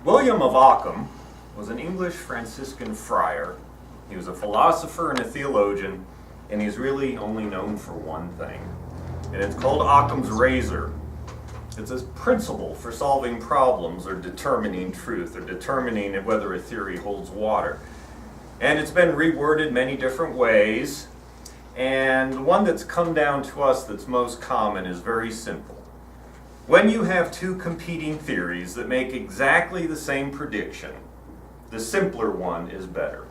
William of Occam was an English Franciscan friar. He was a philosopher and a theologian, and he's really only known for one thing, and it's called Occam's razor. It's a principle for solving problems or determining truth or determining whether a theory holds water. And it's been reworded many different ways, and the one that's come down to us that's most common is very simple. When you have two competing theories that make exactly the same prediction, the simpler one is better.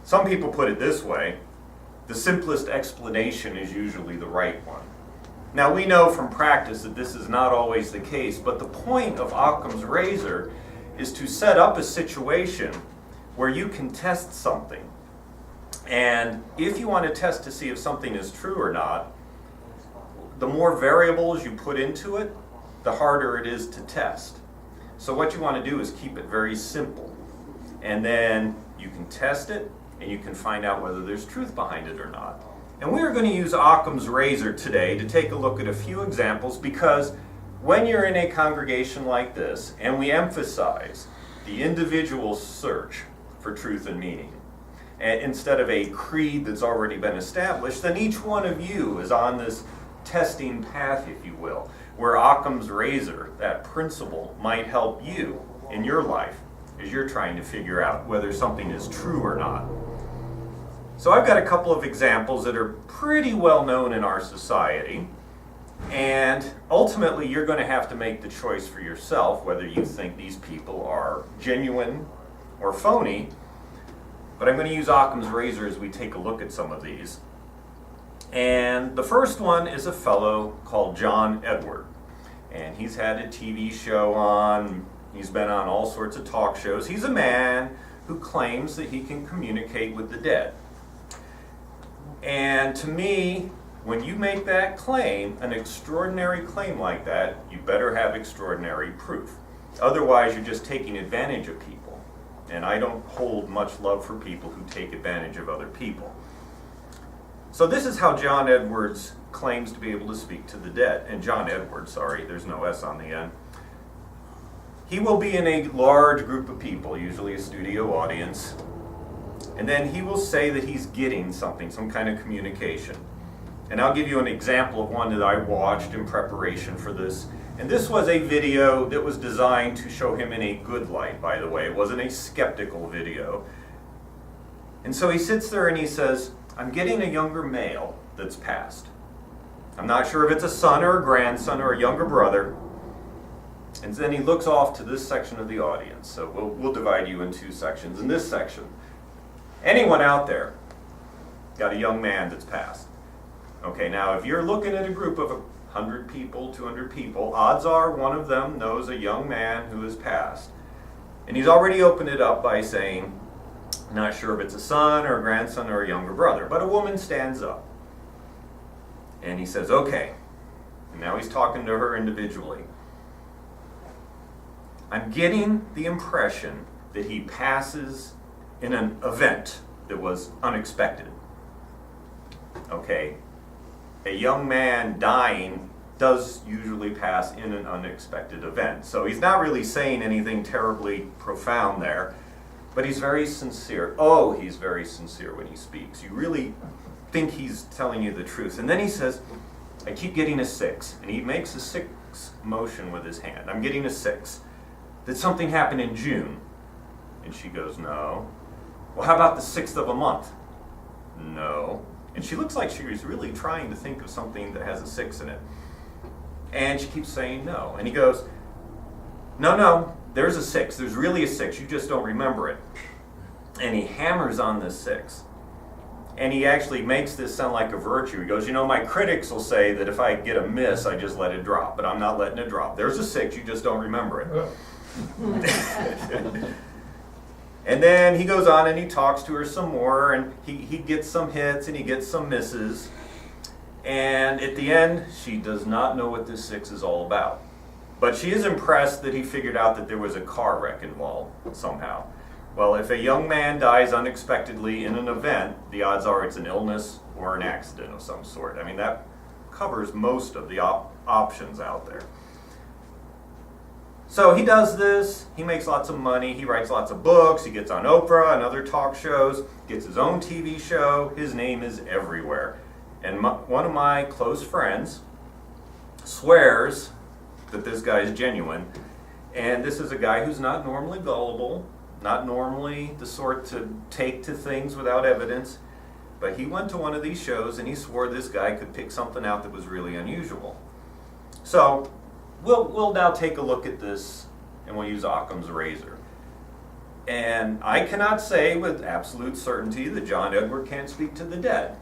Some people put it this way: the simplest explanation is usually the right one. Now, we know from practice that this is not always the case, but the point of Occam's razor is to set up a situation where you can test something. And if you want to test to see if something is true or not, the more variables you put into it, the harder it is to test. So what you want to do is keep it very simple. And then you can test it, and you can find out whether there's truth behind it or not. And we are going to use Occam's razor today to take a look at a few examples, because when you're in a congregation like this, and we emphasize the individual search for truth and meaning, and instead of a creed that's already been established, then each one of you is on this testing path, if you will, where Occam's razor, that principle, might help you in your life as you're trying to figure out whether something is true or not. So I've got a couple of examples that are pretty well known in our society, and ultimately you're going to have to make the choice for yourself whether you think these people are genuine or phony. But I'm going to use Occam's razor as we take a look at some of these. And the first one is a fellow called John Edward. And he's had a TV show on, he's been on all sorts of talk shows. He's a man who claims that he can communicate with the dead. And to me, when you make that claim, an extraordinary claim like that, you better have extraordinary proof. Otherwise, you're just taking advantage of people. And I don't hold much love for people who take advantage of other people. So this is how John Edwards claims to be able to speak to the dead. And John Edwards, sorry, there's no S on the end. He will be in a large group of people, usually a studio audience, and then he will say that he's getting something, some kind of communication. And I'll give you an example of one that I watched in preparation for this. And this was a video that was designed to show him in a good light, by the way. It wasn't a skeptical video. And so he sits there and he says, "I'm getting a younger male that's passed. I'm not sure if it's a son or a grandson or a younger brother." And then he looks off to this section of the audience. So we'll divide you in two sections. In this section, anyone out there got a young man that's passed? Okay, now if you're looking at a group of 100 people, 200 people, odds are one of them knows a young man who has passed. And he's already opened it up by saying, not sure if it's a son or a grandson or a younger brother. But a woman stands up. And he says, okay. And now he's talking to her individually. "I'm getting the impression that he passes in an event that was unexpected." Okay. A young man dying does usually pass in an unexpected event. So he's not really saying anything terribly profound there. But he's very sincere. Oh, he's very sincere when he speaks. You really think he's telling you the truth. And then he says, "I keep getting a 6. And he makes a 6 motion with his hand. "I'm getting a 6. Did something happen in June?" And she goes, "No." "Well, how about the 6th of a month?" "No." And she looks like she was really trying to think of something that has a 6 in it. And she keeps saying no. And he goes, No, there's a 6. There's really a 6. You just don't remember it." And he hammers on this 6. And he actually makes this sound like a virtue. He goes, "My critics will say that if I get a miss, I just let it drop. But I'm not letting it drop. There's a 6. You just don't remember it." And then he goes on and he talks to her some more. And he gets some hits and he gets some misses. And at the end, she does not know what this 6 is all about. But she is impressed that he figured out that there was a car wreck involved somehow. Well, if a young man dies unexpectedly in an event, the odds are it's an illness or an accident of some sort. I mean, that covers most of the options out there. So he does this, he makes lots of money, he writes lots of books, he gets on Oprah and other talk shows, gets his own TV show, his name is everywhere. And one of my close friends swears that this guy is genuine, and this is a guy who's not normally gullible, not normally the sort to take to things without evidence, but he went to one of these shows and he swore this guy could pick something out that was really unusual. So we'll now take a look at this, and we'll use Occam's razor. And I cannot say with absolute certainty that John Edward can't speak to the dead.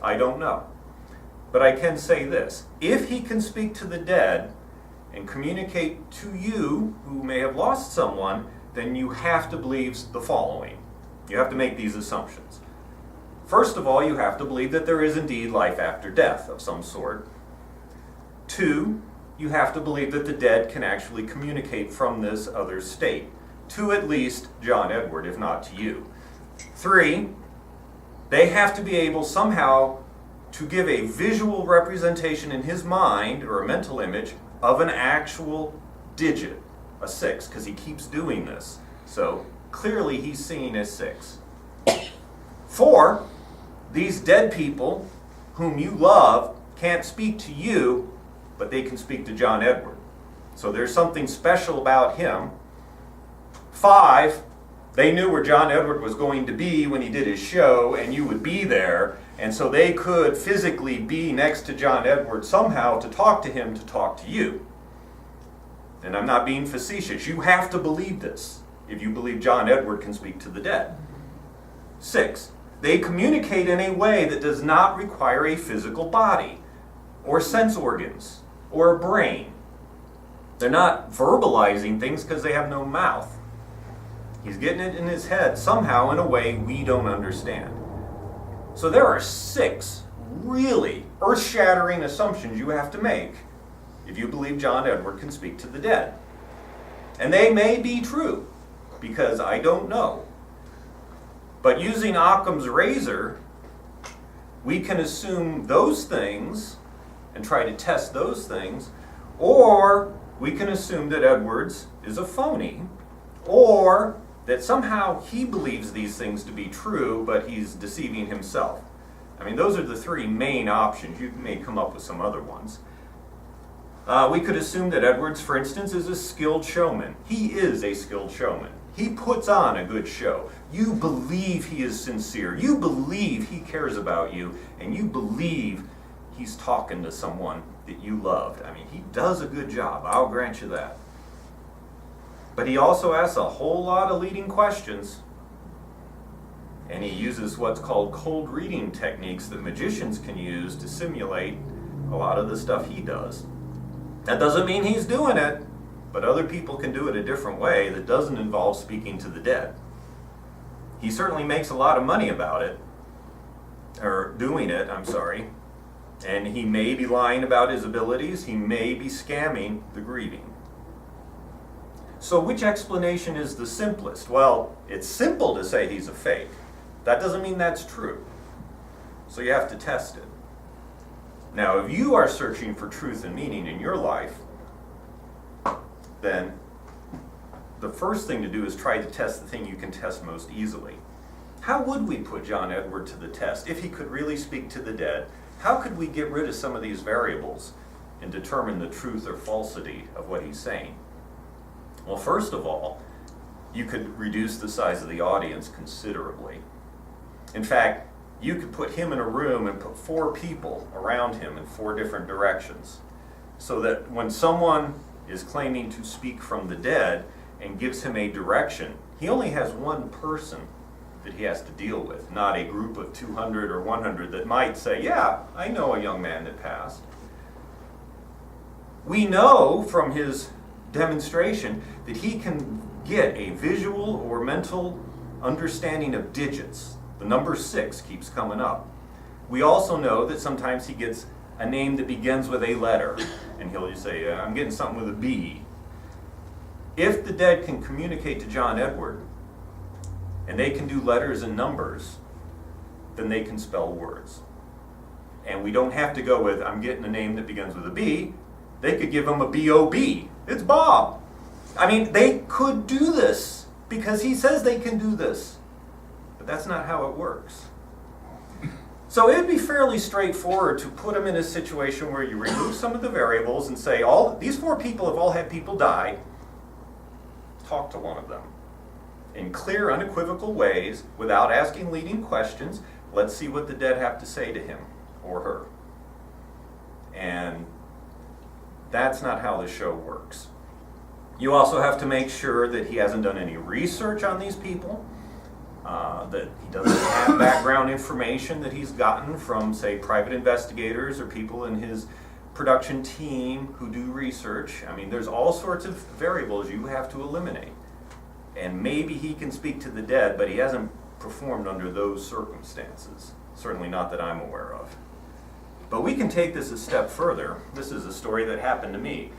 I don't know. But I can say this. If he can speak to the dead and communicate to you who may have lost someone, then you have to believe the following. You have to make these assumptions. First of all, you have to believe that there is indeed life after death of some sort. 2, you have to believe that the dead can actually communicate from this other state, to at least John Edward, if not to you. 3, they have to be able somehow to give a visual representation in his mind, or a mental image, of an actual digit, a 6, because he keeps doing this. So clearly he's seeing a 6. 4, these dead people whom you love can't speak to you, but they can speak to John Edward. So there's something special about him. 5, they knew where John Edward was going to be when he did his show, and you would be there, and so they could physically be next to John Edward somehow to talk to him, to talk to you. And I'm not being facetious. You have to believe this if you believe John Edward can speak to the dead. 6, they communicate in a way that does not require a physical body, or sense organs, or a brain. They're not verbalizing things because they have no mouth. He's getting it in his head somehow in a way we don't understand. So there are 6 really earth-shattering assumptions you have to make if you believe John Edward can speak to the dead. And they may be true, because I don't know. But using Occam's razor, we can assume those things and try to test those things, or we can assume that Edwards is a phony, or that somehow he believes these things to be true, but he's deceiving himself. I mean, those are the 3 main options. You may come up with some other ones. We could assume that Edwards, for instance, is a skilled showman. He is a skilled showman. He puts on a good show. You believe he is sincere. You believe he cares about you, and you believe he's talking to someone that you loved. I mean, he does a good job. I'll grant you that. But he also asks a whole lot of leading questions, and he uses what's called cold reading techniques that magicians can use to simulate a lot of the stuff he does. That doesn't mean he's doing it, but other people can do it a different way that doesn't involve speaking to the dead. He certainly makes a lot of money about it, or doing it, I'm sorry, and he may be lying about his abilities, he may be scamming the grieving. So which explanation is the simplest? Well, it's simple to say he's a fake. That doesn't mean that's true. So you have to test it. Now, if you are searching for truth and meaning in your life, then the first thing to do is try to test the thing you can test most easily. How would we put John Edward to the test if he could really speak to the dead? How could we get rid of some of these variables and determine the truth or falsity of what he's saying? Well, first of all, you could reduce the size of the audience considerably. In fact, you could put him in a room and put 4 people around him in 4 different directions, so that when someone is claiming to speak from the dead and gives him a direction, he only has one person that he has to deal with, not a group of 200 or 100 that might say, yeah, I know a young man that passed. We know from his demonstration that he can get a visual or mental understanding of digits. The number 6 keeps coming up. We also know that sometimes he gets a name that begins with a letter, and he'll just say, I'm getting something with a B. If the dead can communicate to John Edward, and they can do letters and numbers, then they can spell words. And we don't have to go with, I'm getting a name that begins with a B. They could give him a B-O-B. It's Bob. I mean, they could do this because he says they can do this. But that's not how it works. So it'd be fairly straightforward to put them in a situation where you remove some of the variables and say, these 4 people have all had people die. Talk to one of them in clear, unequivocal ways without asking leading questions. Let's see what the dead have to say to him or her. And that's not how the show works. You also have to make sure that he hasn't done any research on these people, that he doesn't have background information that he's gotten from, say, private investigators or people in his production team who do research. I mean, there's all sorts of variables you have to eliminate. And maybe he can speak to the dead, but he hasn't performed under those circumstances. Certainly not that I'm aware of. But we can take this a step further. This is a story that happened to me.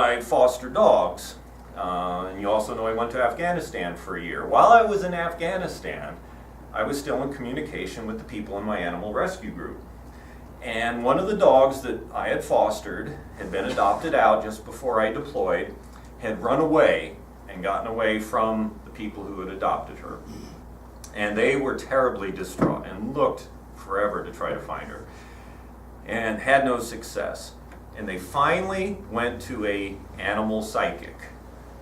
I foster dogs. And you also know I went to Afghanistan for a year. While I was in Afghanistan, I was still in communication with the people in my animal rescue group. And one of the dogs that I had fostered had been adopted out just before I deployed, had run away and gotten away from the people who had adopted her. And they were terribly distraught and looked forever to try to find her and had no success. And they finally went to an animal psychic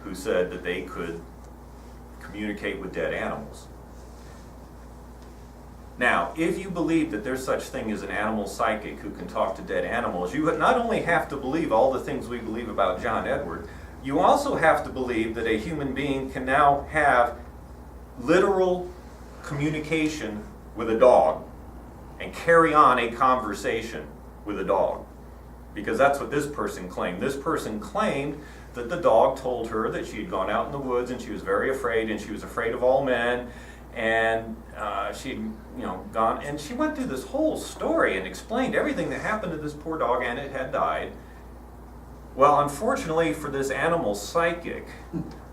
who said that they could communicate with dead animals. Now, if you believe that there's such thing as an animal psychic who can talk to dead animals, you not only have to believe all the things we believe about John Edward, you also have to believe that a human being can now have literal communication with a dog and carry on a conversation with a dog. Because that's what this person claimed. This person claimed that the dog told her that she had gone out in the woods and she was very afraid and she was afraid of all men, and she'd gone, and she went through this whole story and explained everything that happened to this poor dog, and it had died. Well, unfortunately for this animal psychic,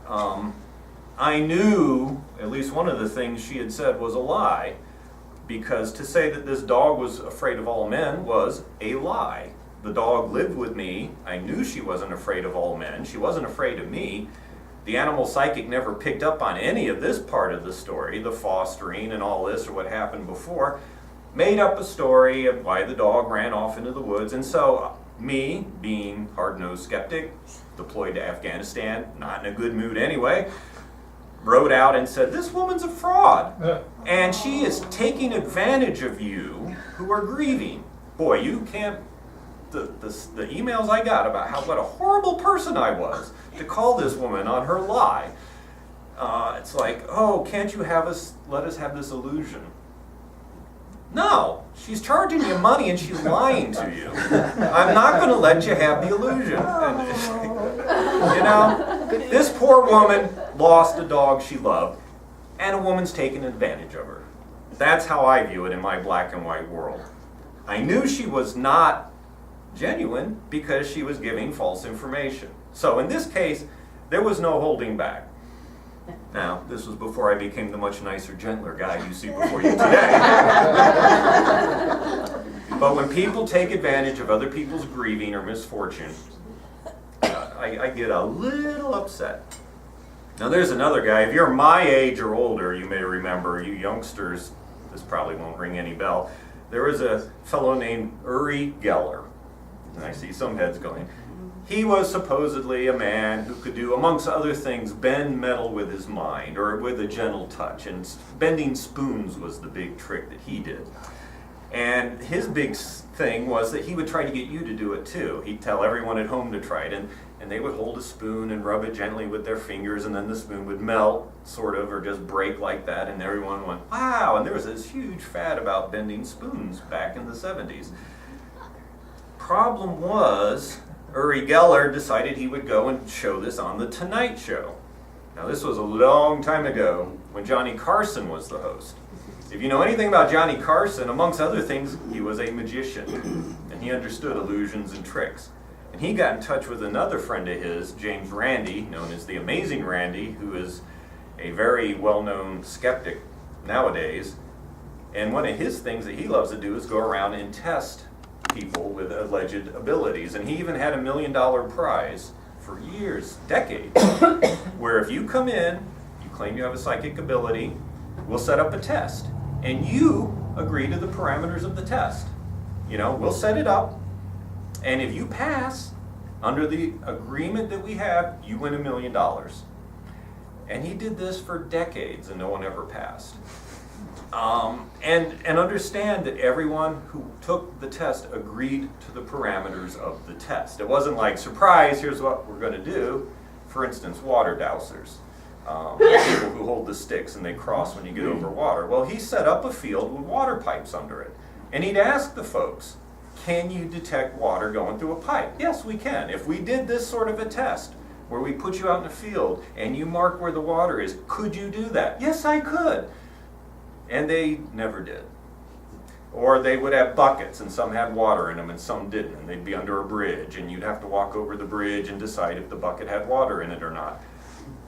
I knew at least one of the things she had said was a lie, because to say that this dog was afraid of all men was a lie. The dog lived with me. I knew she wasn't afraid of all men. She wasn't afraid of me. The animal psychic never picked up on any of this part of the story, the fostering and all this or what happened before. Made up a story of why the dog ran off into the woods. And so me, being hard-nosed skeptic, deployed to Afghanistan, not in a good mood anyway, wrote out and said, this woman's a fraud. And she is taking advantage of you who are grieving. Boy, you can't... The emails I got about what a horrible person I was to call this woman on her lie. It's like, can't you let us have this illusion? No, she's charging you money and she's lying to you. I'm not going to let you have the illusion. And, this poor woman lost a dog she loved, and a woman's taken advantage of her. That's how I view it in my black and white world. I knew she was not genuine because she was giving false information. So in this case, there was no holding back. Now, this was before I became the much nicer, gentler guy you see before you today. But when people take advantage of other people's grieving or misfortune, I get a little upset. Now there's another guy. If you're my age or older, you may remember, you youngsters, this probably won't ring any bell. There was a fellow named Uri Geller. And I see some heads going. He was supposedly a man who could do, amongst other things, bend metal with his mind or with a gentle touch. And bending spoons was the big trick that he did. And his big thing was that he would try to get you to do it too. He'd tell everyone at home to try it. And they would hold a spoon and rub it gently with their fingers, and then the spoon would melt, sort of, or just break like that. And everyone went, wow. And there was this huge fad about bending spoons back in the 70s. Problem was, Uri Geller decided he would go and show this on The Tonight Show. Now this was a long time ago when Johnny Carson was the host. If you know anything about Johnny Carson, amongst other things, he was a magician, and he understood illusions and tricks. And he got in touch with another friend of his, James Randi, known as the Amazing Randi, who is a very well-known skeptic nowadays. And one of his things that he loves to do is go around and test people with alleged abilities. And he even had $1 million prize for years, decades, where if you come in, you claim you have a psychic ability, we'll set up a test, and you agree to the parameters of the test. We'll set it up, and if you pass, under the agreement that we have, you win $1 million. And he did this for decades, and no one ever passed. And understand that everyone who took the test agreed to the parameters of the test. It wasn't like, surprise, here's what we're going to do. For instance, water dowsers. People who hold the sticks and they cross when you get over water. Well, he set up a field with water pipes under it. And he'd ask the folks, can you detect water going through a pipe? Yes, we can. If we did this sort of a test, where we put you out in the field and you mark where the water is, could you do that? Yes, I could. And they never did. Or they would have buckets, and some had water in them and some didn't, and they'd be under a bridge, and you'd have to walk over the bridge and decide if the bucket had water in it or not.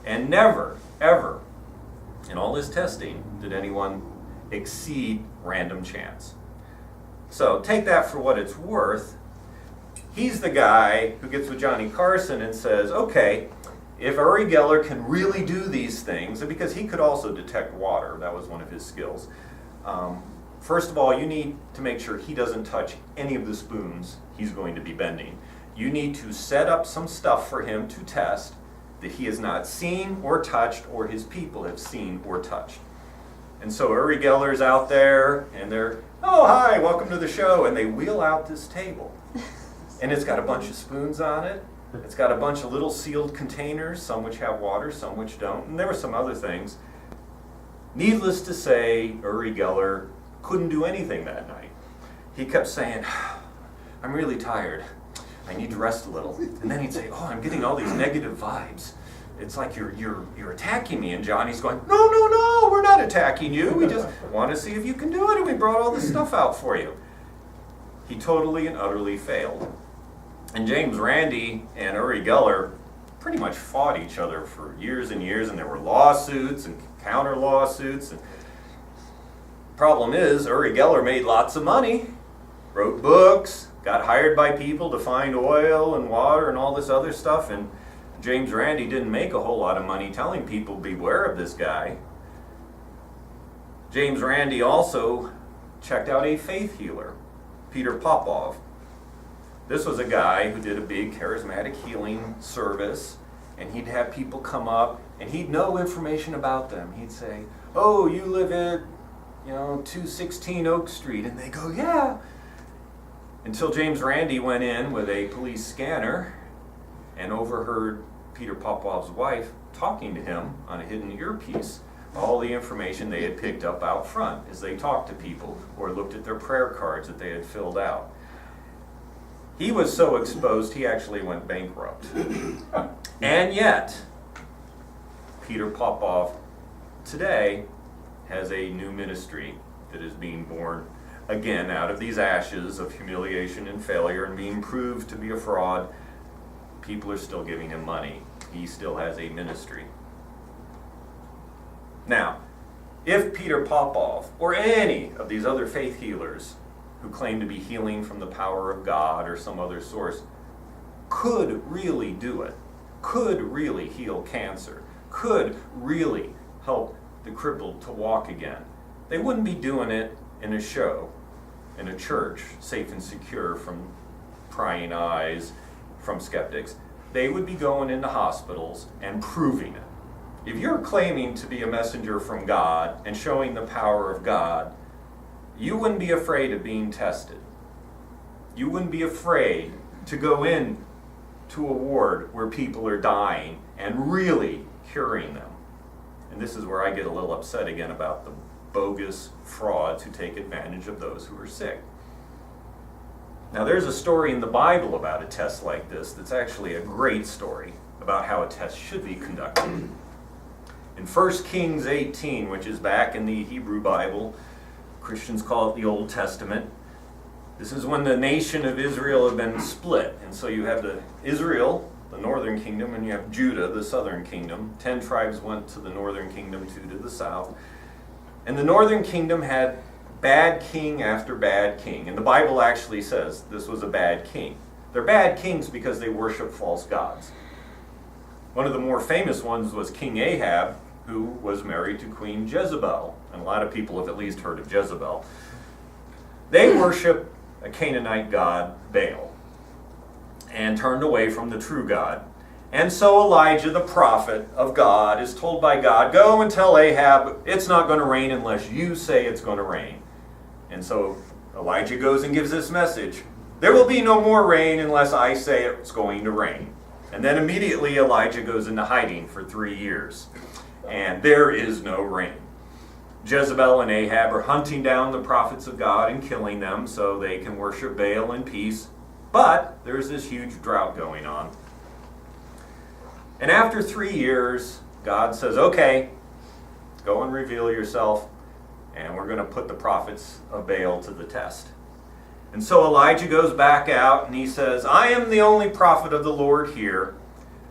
And never, ever, in all this testing, did anyone exceed random chance. So take that for what it's worth. He's the guy who gets with Johnny Carson and says, okay, if Uri Geller can really do these things, and because he could also detect water, that was one of his skills. First of all, you need to make sure he doesn't touch any of the spoons he's going to be bending. You need to set up some stuff for him to test that he has not seen or touched, or his people have seen or touched. And so Uri Geller's out there, and they're, oh, hi, welcome to the show, and they wheel out this table. And it's got a bunch of spoons on it. It's got a bunch of little sealed containers, some which have water, some which don't. And there were some other things. Needless to say, Uri Geller couldn't do anything that night. He kept saying, I'm really tired. I need to rest a little. And then he'd say, oh, I'm getting all these negative vibes. It's like you're attacking me. And Johnny's going, no, we're not attacking you. We just want to see if you can do it. And we brought all this stuff out for you. He totally and utterly failed. And James Randi and Uri Geller pretty much fought each other for years and years, and there were lawsuits and counter lawsuits. And problem is, Uri Geller made lots of money, wrote books, got hired by people to find oil and water and all this other stuff, and James Randi didn't make a whole lot of money telling people beware of this guy. James Randi also checked out a faith healer, Peter Popov. This was a guy who did a big charismatic healing service, and he'd have people come up, and he'd know information about them. He'd say, oh, you live at, 216 Oak Street, and they go, yeah. Until James Randi went in with a police scanner and overheard Peter Popov's wife talking to him on a hidden earpiece all the information they had picked up out front as they talked to people or looked at their prayer cards that they had filled out. He was so exposed, he actually went bankrupt. And yet, Peter Popov today has a new ministry that is being born again out of these ashes of humiliation and failure and being proved to be a fraud. People are still giving him money. He still has a ministry. Now, if Peter Popov or any of these other faith healers who claim to be healing from the power of God or some other source could really do it, could really heal cancer, could really help the crippled to walk again, they wouldn't be doing it in a show, in a church, safe and secure from prying eyes, from skeptics. They would be going into hospitals and proving it. If you're claiming to be a messenger from God and showing the power of God, you wouldn't be afraid of being tested. You wouldn't be afraid to go in to a ward where people are dying and really curing them. And this is where I get a little upset again about the bogus frauds who take advantage of those who are sick. Now there's a story in the Bible about a test like this that's actually a great story about how a test should be conducted. In 1 Kings 18, which is back in the Hebrew Bible, Christians call it the Old Testament. This is when the nation of Israel had been split. And so you have Israel, the northern kingdom, and you have Judah, the southern kingdom. 10 tribes went to the northern kingdom, 2 to the south. And the northern kingdom had bad king after bad king. And the Bible actually says this was a bad king. They're bad kings because they worship false gods. One of the more famous ones was King Ahab, who was married to Queen Jezebel. And a lot of people have at least heard of Jezebel. They worship a Canaanite god, Baal, and turned away from the true God. And so Elijah, the prophet of God, is told by God, go and tell Ahab it's not going to rain unless you say it's going to rain. And so Elijah goes and gives this message. There will be no more rain unless I say it's going to rain. And then immediately Elijah goes into hiding for 3 years. And there is no rain. Jezebel and Ahab are hunting down the prophets of God and killing them so they can worship Baal in peace. But there's this huge drought going on. And after 3 years, God says, okay, go and reveal yourself, and we're going to put the prophets of Baal to the test. And so Elijah goes back out, and he says, I am the only prophet of the Lord here.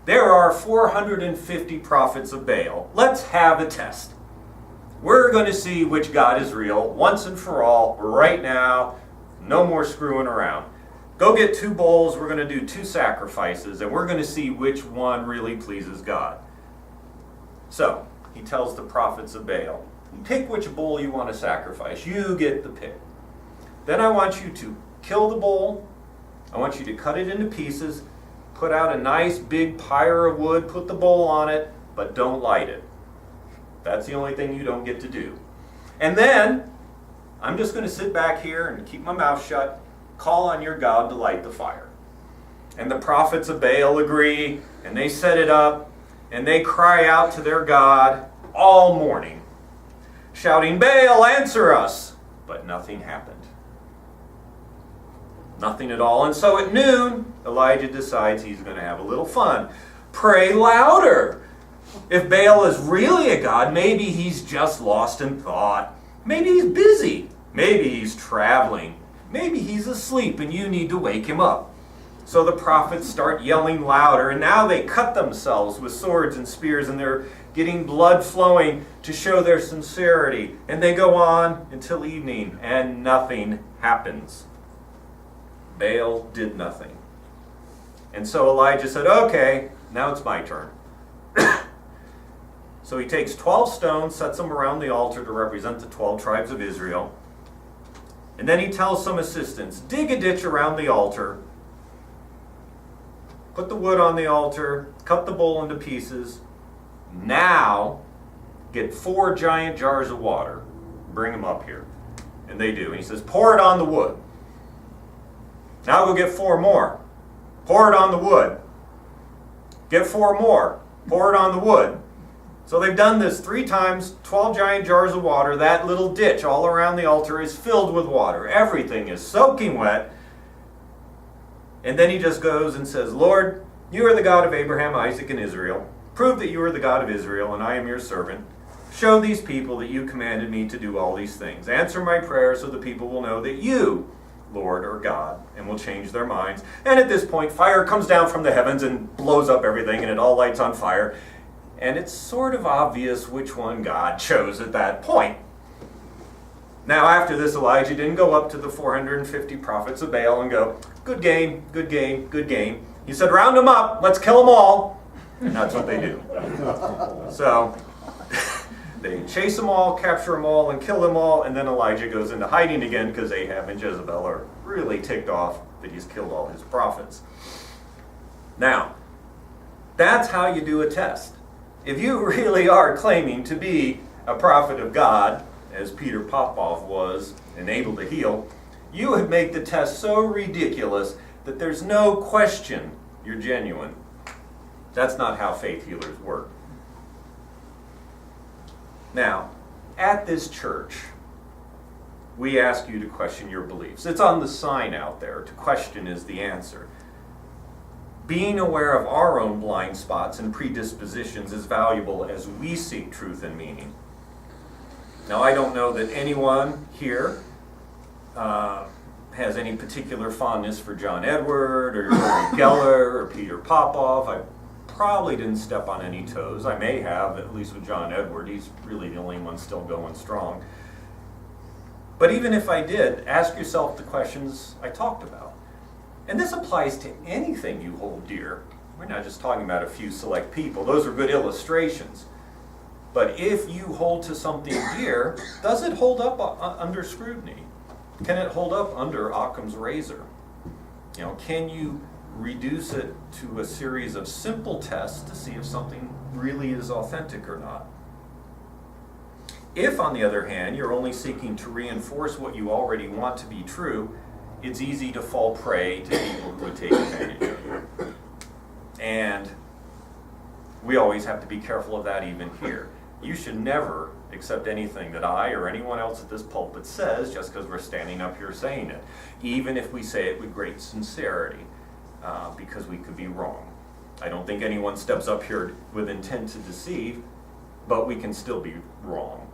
There are 450 prophets of Baal. Let's have a test. We're going to see which God is real, once and for all, right now. No more screwing around. Go get 2 bulls, we're going to do 2 sacrifices, and we're going to see which one really pleases God. So, he tells the prophets of Baal, pick which bull you want to sacrifice. You get the pick. Then I want you to kill the bull. I want you to cut it into pieces, put out a nice big pyre of wood, put the bull on it, but don't light it. That's the only thing you don't get to do. And then, I'm just going to sit back here and keep my mouth shut, call on your God to light the fire. And the prophets of Baal agree, and they set it up, and they cry out to their God all morning, shouting, Baal, answer us! But nothing happened. Nothing at all. And so at noon, Elijah decides he's going to have a little fun. Pray louder! If Baal is really a god, maybe he's just lost in thought. Maybe he's busy. Maybe he's traveling. Maybe he's asleep and you need to wake him up. So the prophets start yelling louder, and now they cut themselves with swords and spears, and they're getting blood flowing to show their sincerity. And they go on until evening, and nothing happens. Baal did nothing. And so Elijah said, okay, now it's my turn. So he takes 12 stones, sets them around the altar to represent the 12 tribes of Israel. And then he tells some assistants, dig a ditch around the altar, put the wood on the altar, cut the bull into pieces. Now, get 4 giant jars of water, bring them up here. And they do. And he says, pour it on the wood. Now go get 4 more. Pour it on the wood. Get 4 more. Pour it on the wood. So they've done this 3 times, 12 giant jars of water. That little ditch all around the altar is filled with water. Everything is soaking wet. And then he just goes and says, Lord, you are the God of Abraham, Isaac, and Israel. Prove that you are the God of Israel, and I am your servant. Show these people that you commanded me to do all these things. Answer my prayer so the people will know that you, Lord, are God, and will change their minds. And at this point, fire comes down from the heavens and blows up everything, and it all lights on fire. And it's sort of obvious which one God chose at that point. Now, after this, Elijah didn't go up to the 450 prophets of Baal and go, good game, good game, good game. He said, round them up, let's kill them all. And that's what they do. So, they chase them all, capture them all, and kill them all, and then Elijah goes into hiding again because Ahab and Jezebel are really ticked off that he's killed all his prophets. Now, that's how you do a test. If you really are claiming to be a prophet of God, as Peter Popoff was, and able to heal, you would make the test so ridiculous that there's no question you're genuine. That's not how faith healers work. Now, at this church, we ask you to question your beliefs. It's on the sign out there. To question is the answer. Being aware of our own blind spots and predispositions is valuable as we seek truth and meaning. Now, I don't know that anyone here has any particular fondness for John Edward or Uri Geller or Peter Popoff. I probably didn't step on any toes. I may have, at least with John Edward. He's really the only one still going strong. But even if I did, ask yourself the questions I talked about. And this applies to anything you hold dear. we're not just talking about a few select people. Those are good illustrations. But if you hold to something dear, does it hold up under scrutiny? Can it hold up under Occam's razor? You know, can you reduce it to a series of simple tests to see if something really is authentic or not? If, on the other hand, you're only seeking to reinforce what you already want to be true, it's easy to fall prey to people who would take advantage of you. And we always have to be careful of that even here. You should never accept anything that I or anyone else at this pulpit says just because we're standing up here saying it, even if we say it with great sincerity, because we could be wrong. I don't think anyone steps up here with intent to deceive, but we can still be wrong.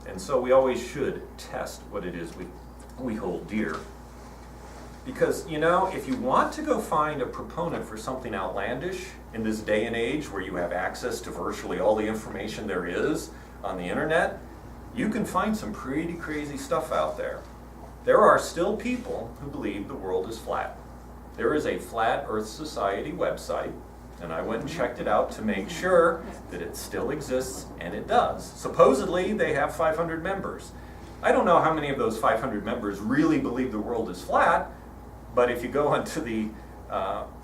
And so we always should test what it is we hold dear. Because, you know, if you want to go find a proponent for something outlandish in this day and age where you have access to virtually all the information there is on the internet, you can find some pretty crazy stuff out there. There are still people who believe the world is flat. There is a Flat Earth Society website, and I went and checked it out to make sure that it still exists, and it does. Supposedly, they have 500 members. I don't know how many of those 500 members really believe the world is flat, but if you go onto the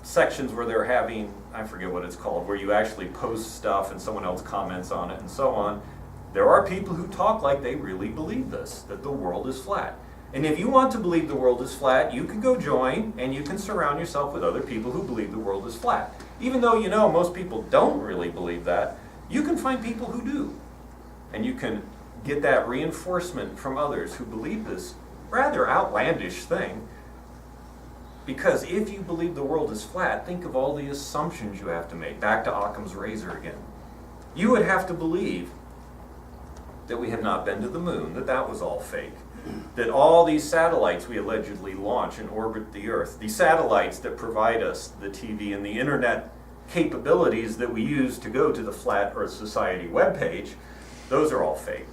sections where they're having, I forget what it's called, where you actually post stuff and someone else comments on it and so on, there are people who talk like they really believe this, that the world is flat. And if you want to believe the world is flat, you can go join and you can surround yourself with other people who believe the world is flat. Even though you know most people don't really believe that, you can find people who do. And you can get that reinforcement from others who believe this rather outlandish thing. Because if you believe the world is flat, think of all the assumptions you have to make. Back to Occam's razor again. You would have to believe that we have not been to the moon, that that was all fake. That all these satellites we allegedly launch and orbit the Earth, these satellites that provide us the TV and the internet capabilities that we use to go to the Flat Earth Society webpage, those are all fake.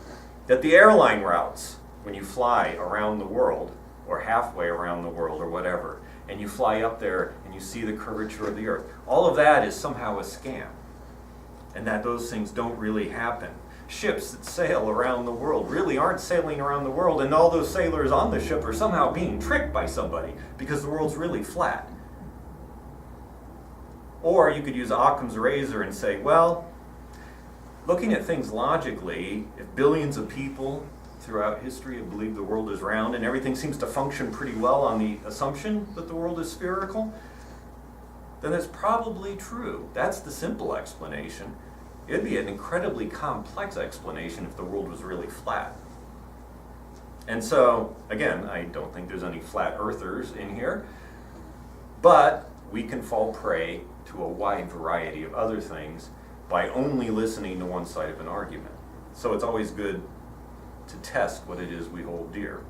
That the airline routes, when you fly around the world, or halfway around the world, or whatever, and you fly up there and you see the curvature of the Earth, all of that is somehow a scam. And that those things don't really happen. Ships that sail around the world really aren't sailing around the world, and all those sailors on the ship are somehow being tricked by somebody because the world's really flat. Or you could use Occam's razor and say, well, looking at things logically, if billions of people throughout history have believed the world is round and everything seems to function pretty well on the assumption that the world is spherical, then it's probably true. That's the simple explanation. It'd be an incredibly complex explanation if the world was really flat. And so, again, I don't think there's any flat earthers in here, but we can fall prey to a wide variety of other things by only listening to one side of an argument. So it's always good to test what it is we hold dear.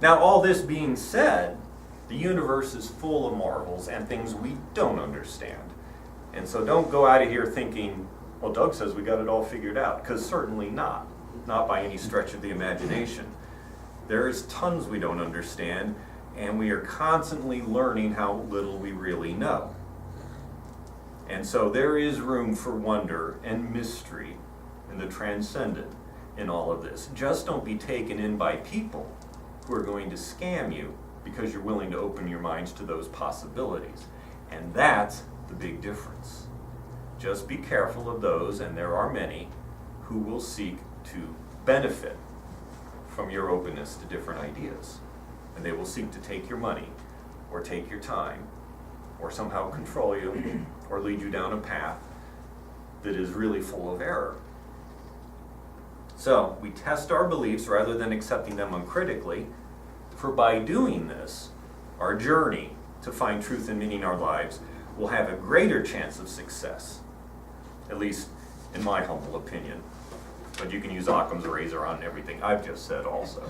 Now, all this being said, the universe is full of marvels and things we don't understand. And so don't go out of here thinking, well, Doug says we got it all figured out, because certainly not by any stretch of the imagination. There's tons we don't understand, and we are constantly learning how little we really know. And so there is room for wonder and mystery and the transcendent in all of this. Just don't be taken in by people who are going to scam you because you're willing to open your minds to those possibilities. And that's the big difference. Just be careful of those, and there are many, who will seek to benefit from your openness to different ideas. And they will seek to take your money, or take your time, or somehow control you, or lead you down a path that is really full of error. So, we test our beliefs rather than accepting them uncritically, for by doing this, our journey to find truth and meaning in our lives will have a greater chance of success, at least in my humble opinion. But you can use Occam's razor on everything I've just said also.